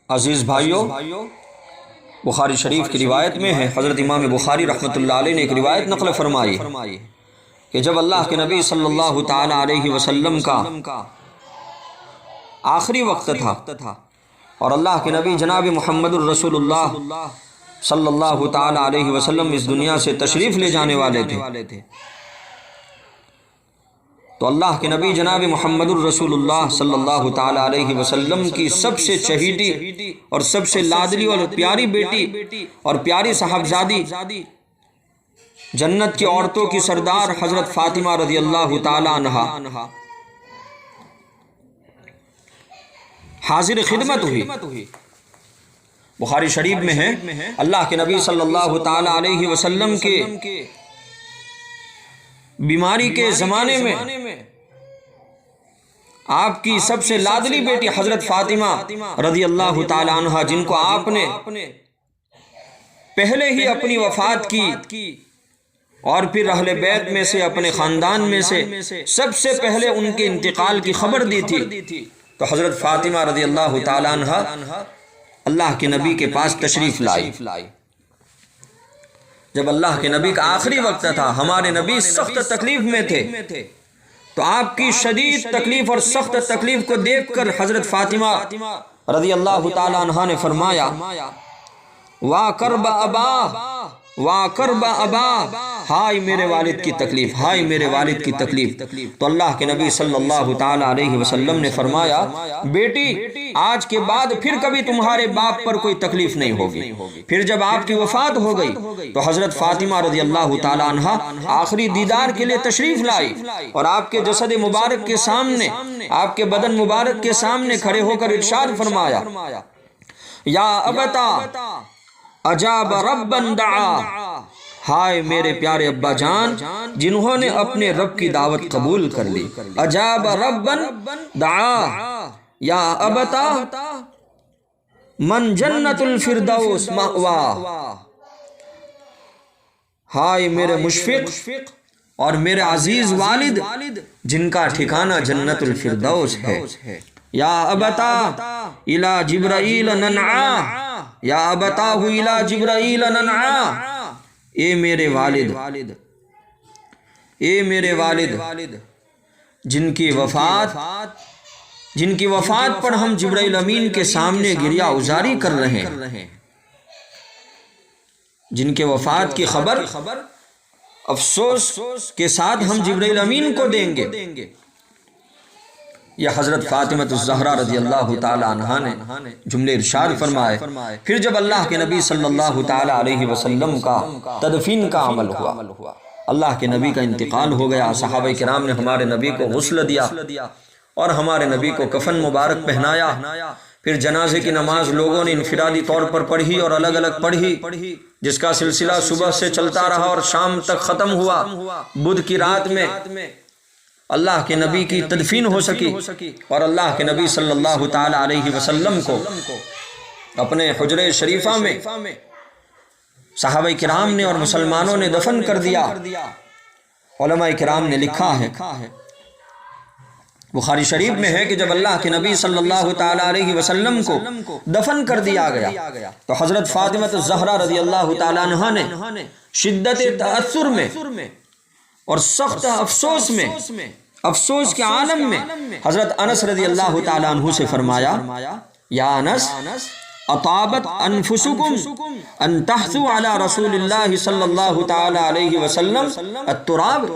عزیز بھائیو، بخاری شریف کی روایت میں ہے، حضرت امام بخاری رحمۃ اللہ علیہ نے ایک روایت نقل فرمائی کہ جب اللہ کے نبی صلی اللہ تعالی علیہ وسلم کا آخری وقت تھا اور اللہ کے نبی جناب محمد الرسول اللہ صلی اللہ تعالی علیہ وسلم اس دنیا سے تشریف لے جانے والے تھے، تو اللہ کے نبی جناب محمد الرسول اللہ صلی اللہ تعالی علیہ وسلم کی سب سے چہیتی اور سب سے لادلی اور پیاری بیٹی اور پیاری صاحبزادی، جنت کی عورتوں کی سردار حضرت فاطمہ رضی اللہ تعالی عنہا حاضر خدمت ہوئی۔ بخاری شریف میں ہے، اللہ کے نبی صلی اللہ تعالی علیہ وسلم کے بیماری کے زمانے میں آپ کی سب سے لادلی بیٹی حضرت فاطمہ رضی اللہ تعالی عنہا، جن کو آپ نے پہلے ہی اپنی وفات کی اور پھر اہل بیت میں سے اپنے خاندان میں سے سب سے پہلے ان کے انتقال کی خبر دی تھی، تو حضرت فاطمہ رضی اللہ تعالی عنہا اللہ کے نبی کے پاس تشریف لائی۔ جب اللہ کے نبی کا آخری وقت تھا، ہمارے نبی سخت تکلیف میں تھے، تو آپ کی شدید تکلیف اور سخت تکلیف کو دیکھ کر حضرت فاطمہ رضی اللہ تعالی عنہا نے فرمایا، وا کرب ابا، وا کرب ابا، ہائے میرے والد کی تکلیف، ہائے میرے والد کی تکلیف۔ تو اللہ کے نبی صلی اللہ تعالی علیہ وسلم نے فرمایا، بیٹی آج کے بعد پھر کبھی تمہارے باپ پر کوئی تکلیف نہیں ہوگی۔ پھر جب آپ کی وفات ہو گئی تو حضرت فاطمہ رضی اللہ تعالی عنہا آخری دیدار کے لیے تشریف لائی اور آپ کے جسد مبارک کے سامنے، آپ کے بدن مبارک کے سامنے کھڑے ہو کر ارشاد فرمایا، یا ابتا اجاب ربا دعا، ہائے میرے پیارے ابا جان جنہوں نے اپنے رب کی دعوت قبول کر لی، اجاب ربا دعا، یا ابتا من جنت الفردوس مأوا، ہائے میرے مشفق اور میرے عزیز والد جن کا ٹھکانہ جنت الفردوس ہے، یا ابتا الی جبرائیل ننعا، یا ابتاہ الی جبرائیل ننعا، اے میرے والد، اے میرے والد جن کی وفات پر ہم جبرائیل امین کے سامنے گریہ ازاری کر رہے ہیں، جن کے وفات کی خبر افسوس کے ساتھ ہم جبرائیل امین کو دیں گے۔ یہ حضرت فاطمہ الزہرا رضی اللہ تعالی عنہا نے جملے ارشاد فرمائے۔ پھر جب اللہ کے نبی صلی اللہ تعالی علیہ وسلم کا تدفین کا عمل ہوا، اللہ کے نبی کا انتقال ہو گیا، صحابہ کرام نے ہمارے نبی کو غسل دیا اور ہمارے نبی کو کفن مبارک پہنایا، پھر جنازے کی نماز لوگوں نے انفرادی طور پر پڑھی اور الگ الگ پڑھی، جس کا سلسلہ صبح سے چلتا رہا اور شام تک ختم ہوا۔ بدھ کی رات میں اللہ کے نبی کی تدفین ہو سکی اور اللہ کے نبی صلی اللہ تعالی علیہ وسلم کو اپنے حجرہ شریفہ میں صحابہ کرام نے اور مسلمانوں نے دفن کر دیا۔ علماء کرام نے لکھا ہے، بخاری شریف میں ہے کہ جب اللہ کے نبی صلی اللہ تعالی علیہ وسلم کو دفن کر دیا گیا تو حضرت فاطمہ الزہرا رضی اللہ تعالی عنہا نے شدت تأثر میں اور سخت افسوس کے عالم میں حضرت انس رضی اللہ تعالی عنہ سے فرمایا، یا انس اطابت انفسکم ان تحثوا علی رسول اللہ صلی اللہ تعالی علیہ وسلم التراب،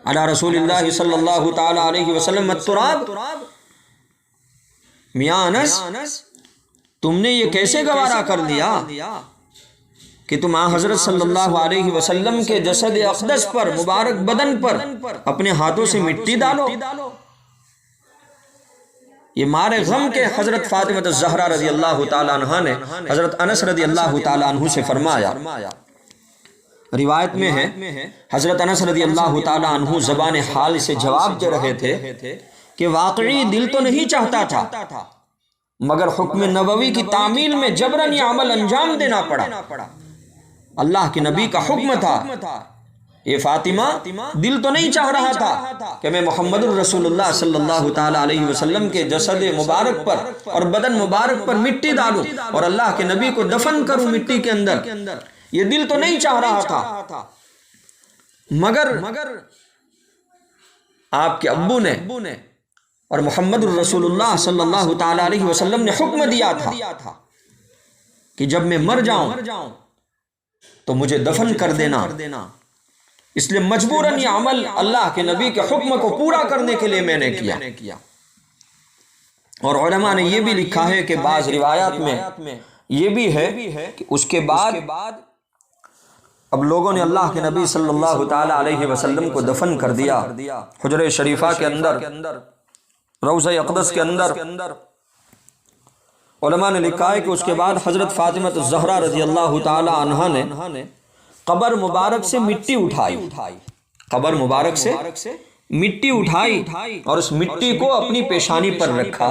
علی رسول اللہ صلی اللہ تعالی علیہ وسلم التراب، میاں انس تم نے یہ کیسے گوارا کر لیا کہ تم حضرت صلی اللہ علیہ وسلم کے جسد اقدس پر، مبارک بدن پر اپنے ہاتھوں سے مٹی ڈالو؟ یہ مارے غم کے حضرت فاطمہ الزہرا رضی اللہ تعالی عنہ نے حضرت انس رضی اللہ تعالی عنہ سے فرمایا۔ روایت میں ہے حضرت انس رضی اللہ تعالی عنہ زبان حال سے جواب دے رہے تھے کہ واقعی دل تو نہیں چاہتا تھا، مگر حکم نبوی کی تعمیل میں جبراً یہ عمل انجام دینا پڑا۔ اللہ کے نبی کا حکم تھا یہ فاطمہ دل تو نہیں چاہ رہا تھا کہ میں محمد الرسول اللہ صلی اللہ تعالی علیہ وسلم کے جسد مبارک پر اور بدن مبارک پر مٹی ڈالوں اور اللہ کے نبی کو دفن کروں مٹی کے اندر، یہ دل تو نہیں چاہ رہا تھا، مگر آپ کے ابو نے اور محمد الرسول اللہ صلی اللہ تعالی علیہ وسلم نے حکم دیا تھا کہ جب میں مر جاؤں تو مجھے دفن کر دینا، اس لیے مجبوراً یہ عمل اللہ کے نبی کے حکم کو پورا کرنے کے لیے میں نے کیا۔ اور علماء نے یہ بھی لکھا ہے کہ بعض روایات میں یہ بھی ہے کہ اس کے بعد اب لوگوں نے اللہ کے نبی صلی اللہ تعالی علیہ وسلم کو دفن کر دیا حجرہ شریفہ کے اندر، روضہ اقدس کے اندر۔ علماء نے لکھا ہے کہ اس کے بعد حضرت فاطمہ الزہرا رضی اللہ تعالی عنہا نے قبر مبارک سے مٹی اٹھائی، قبر مبارک سے مٹی اٹھائی اور اس مٹی کو اپنی پیشانی پر رکھا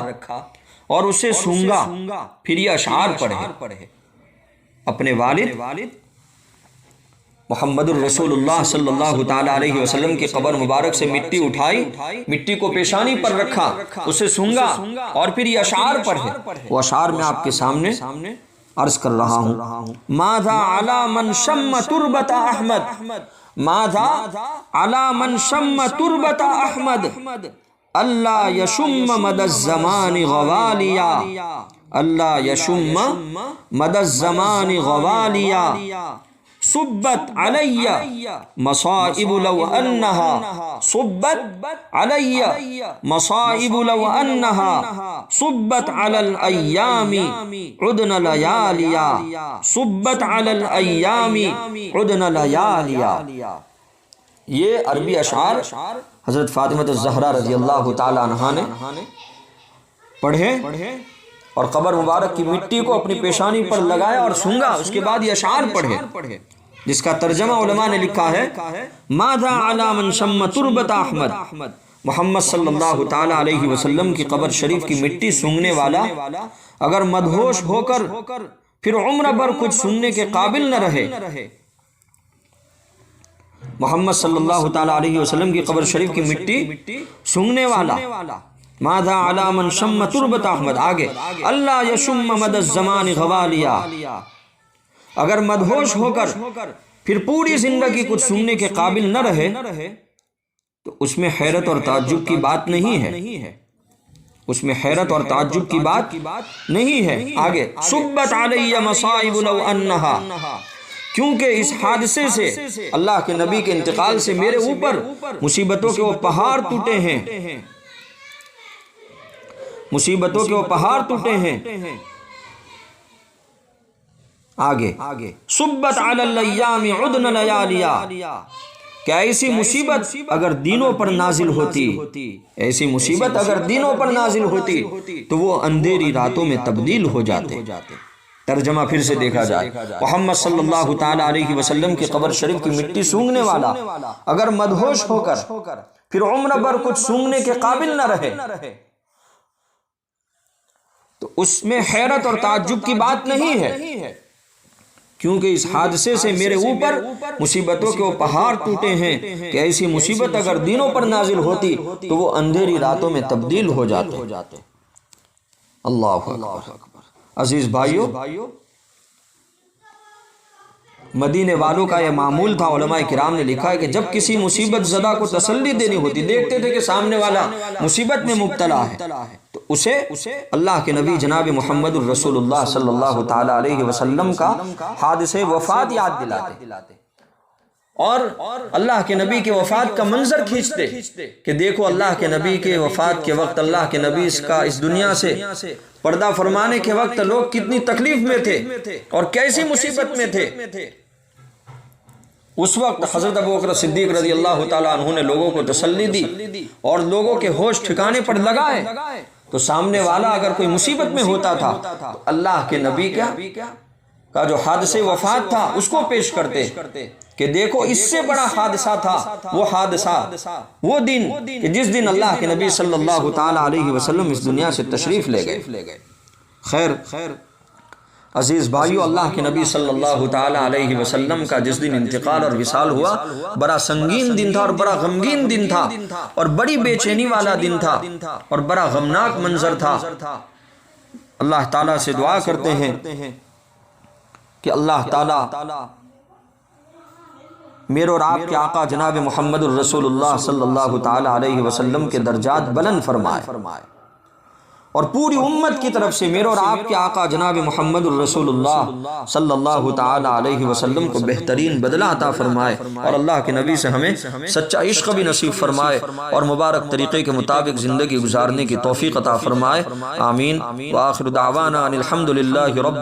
اور اسے سونگا، پھر یہ اشعار پڑھے، اپنے والد محمد الرسول اللہ صلی اللہ تعالی علیہ وسلم کی قبر مبارک سے مٹی اٹھائی، مٹی کو پیشانی پر رکھا، اسے سونگا اور پھر یہ اشعار پڑھے۔ وہ اشعار میں آپ کے سامنے عرض کر رہا ہوں۔ ماذا علی من شم تربت احمد، ماذا علی من شم تربت احمد، اللہ یشم مد الزمان غوالیا، اللہ یشم مد الزمان غوالیا، صبت علی مصائب لو انہا، صبت علی مصائب لو انہا، صبت علی الایام عدن لیالیا، صبت علی الایام عدن لیالیا۔ یہ عربی اشعار حضرت فاطمہ الزہرا رضی اللہ تعالی عنہا نے پڑھے اور قبر مبارک کی مٹی کو اپنی پیشانی پر لگایا اور سونگا، اس کے بعد یہ اشعار پڑھے، جس کا ترجمہ علماء نے لکھا ہے ماذا علی من شم تربت احمد، محمد صلی اللہ تعالی علیہ وسلم کی قبر شریف کی مٹی سونگنے والا اگر مدہوش ہو کر پھر عمر بھر کچھ سننے کے قابل نہ رہے، محمد صلی اللہ تعالی علیہ وسلم کی قبر شریف کی مٹی سونگنے والا ماذا علی من شم تربت احمد، آگے اللہ یشم مد الزمان غوالیا، اگر مدہوش ہو کر پھر پوری زندگی کچھ سننے کے قابل نہ رہے تو اس میں حیرت اور تعجب کی بات نہیں ہے، اس میں حیرت اور تعجب کی بات نہیں ہے۔ آگے صبت علی مصائب لو انہا، کیونکہ اس حادثے سے، اللہ کے نبی کے انتقال سے میرے اوپر مصیبتوں کے وہ پہاڑ ٹوٹے ہیں، مصیبتوں کے وہ پہاڑ ٹوٹے ہیں۔ آگے صبت علی الایام عدن لیالیا، کیا ایسی مصیبت اگر دینوں پر نازل ہوتی، ایسی مصیبت اگر دینوں پر نازل ہوتی تو وہ اندھیری راتوں میں تبدیل ہو جاتے۔ ترجمہ پھر سے دیکھا جائے، محمد صلی اللہ تعالی علیہ وسلم کی قبر شریف کی مٹی سونگنے والا اگر مدہوش ہو کر پھر عمر بھر کچھ سونگنے کے قابل نہ رہے تو اس میں حیرت اور تعجب کی بات نہیں ہے، کیونکہ اس حادثے سے میرے اوپر مصیبتوں کے وہ پہاڑ ٹوٹے ہیں کہ ایسی مصیبت اگر دینوں پر نازل ہوتی تو وہ اندھیری راتوں میں تبدیل ہو جاتے۔ اللہ اکبر۔ عزیز بھائیو، مدینے والوں کا یہ معمول تھا، علماء کرام نے لکھا ہے کہ جب کسی مصیبت زدہ کو تسلی دینی ہوتی، دیکھتے تھے کہ سامنے والا مصیبت میں مبتلا ہے تو اسے اللہ کے نبی جناب محمد الرسول اللہ صلی اللہ تعالی علیہ وسلم کا حادثہ وفات یاد دلاتے اور اللہ کے نبی کے وفات کا منظر کھینچتے کہ دیکھو اللہ کے نبی کے وفات کے وقت، اللہ کے نبی اس دنیا سے پردہ فرمانے کے وقت لوگ کتنی تکلیف میں تھے اور کیسی مصیبت میں تھے۔ اس وقت حضرت ابوبکر صدیق رضی اللہ تعالیٰ عنہ نے لوگوں کو تسلی دی اور لوگوں کے ہوش ٹھکانے پر لگائے تو سامنے والا اگر کوئی مصیبت میں ہوتا تھا تو اللہ کے نبی کا جو حادثہ وفات تھا اس کو پیش کرتے کہ دیکھو اس سے بڑا حادثہ تھا وہ حادثہ، وہ دن کہ جس دن اللہ کے نبی صلی اللہ تعالی علیہ وسلم اس دنیا سے تشریف لے گئے۔ خیر، عزیز بھائیو، اللہ کے نبی صلی اللہ تعالی علیہ وسلم کا جس دن انتقال اور وصال ہوا، بڑا سنگین دن تھا اور بڑا غمگین دن تھا اور بڑی بے چینی والا دن تھا اور بڑا غمناک منظر تھا۔ اللہ تعالیٰ سے دعا کرتے ہیں کہ اللہ تعالیٰ میرے اور آپ کے آقا جناب محمد الرسول اللہ صلی اللہ تعالی علیہ وسلم کے درجات بلند فرمائے، اور پوری امت کی طرف سے میرے اور آپ کے آقا جناب محمد الرسول اللہ صلی اللہ تعالی علیہ وسلم کو بہترین بدلہ عطا فرمائے، اور اللہ کے نبی سے ہمیں سچا عشق بھی نصیب فرمائے اور مبارک طریقے کے مطابق زندگی گزارنے کی توفیق عطا فرمائے۔ آمین۔ وآخر دعوانا ان الحمد للہ رب